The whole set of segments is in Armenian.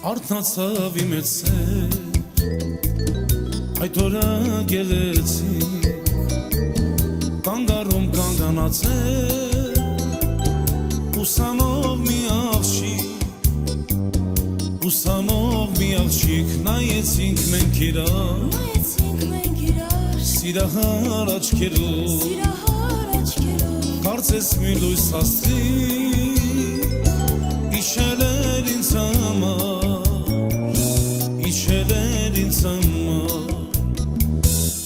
Արթնացավ իմ հետ սեր, այդ օրը գեղեցիկ, կանգառում կանգանացել, ուսանով մի աղջիկ, նայեցինք մենք իրար, սիրահար աչքերով, կարծես մի լույս աստղի, իջել էր ինձ համար,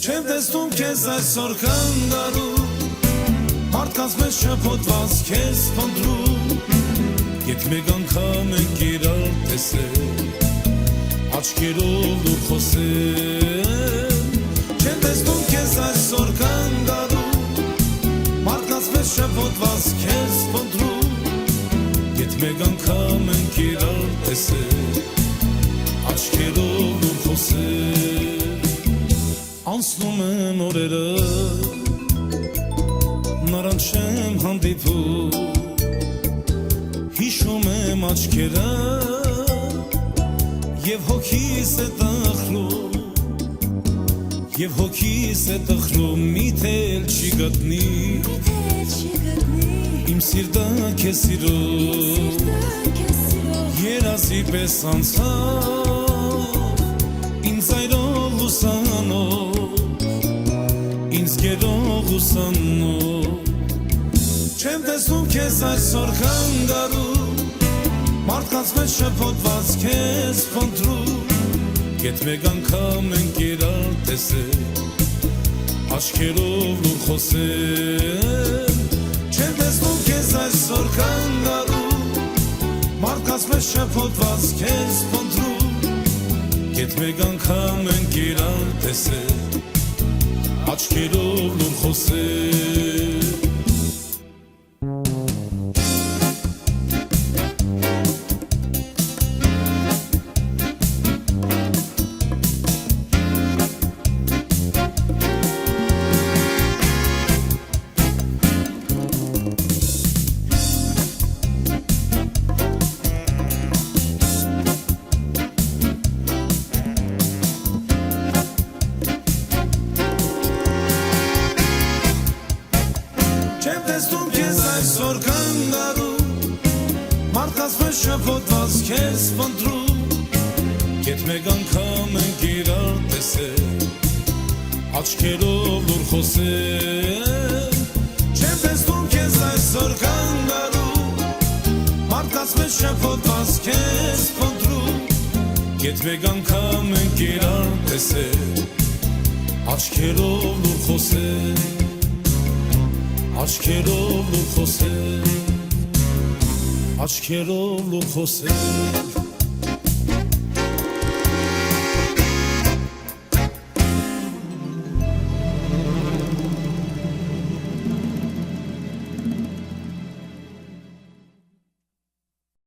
չեմ տեսնում քեզ այսօր կանգառում, մարդկանց մեջ շփոթված քեզ փնտրում, երբ մեկ անգամ ենք իրար տեսել, աչքերով դու խոսել, չեմ տեսնում քեզ այսօր կանգառում, մարդկանց մեջ շփոթված քեզ փնտրում, երբ մեկ անգամ ենք իրար տեսել, աչքերով դու խոսել, անցնում են օրերը, նրան չեմ հանդիպում, հիշում եմ աչքերը, և հոգիս է տխրում, միթել չի գտնի, իմ սիրտը քեզ սիրով, երազի պես անցավ, ինձ այրող ուսանով, ինձ գերող ուսանով, չեմ տեսնում քեզ այսօր կանգառում, մարդկանց մեջ շփոթված քեզ փնտրում, երբ մեկ անգամ ենք իրար տեսել, աչքերով լուր խոսել, չեմ տեսնում քեզ այսօր կանգառում, մարդկանց մեջ շփոթված քեզ փնտրում, երբ մեկ անգամ ենք իրար տեսել, աչքերով լուր խոսել, չեմ տեսնում քեզ այսօր կանգառում, մարդկանց մեջ շփոթված քեզ փնտրում, երբ մեկ անգամ ենք իրար տեսել, աչքերով լուր խոսել, չեմ տեսնում քեզ այսօր կանգառում, մարդկանց մեջ շփոթված քեզ փնտրում, երբ մեկ անգամ ենք իրար տեսել, աչքերով լուր խոսել, աչքերով լուր խոսել, աչքերով լուր խոսել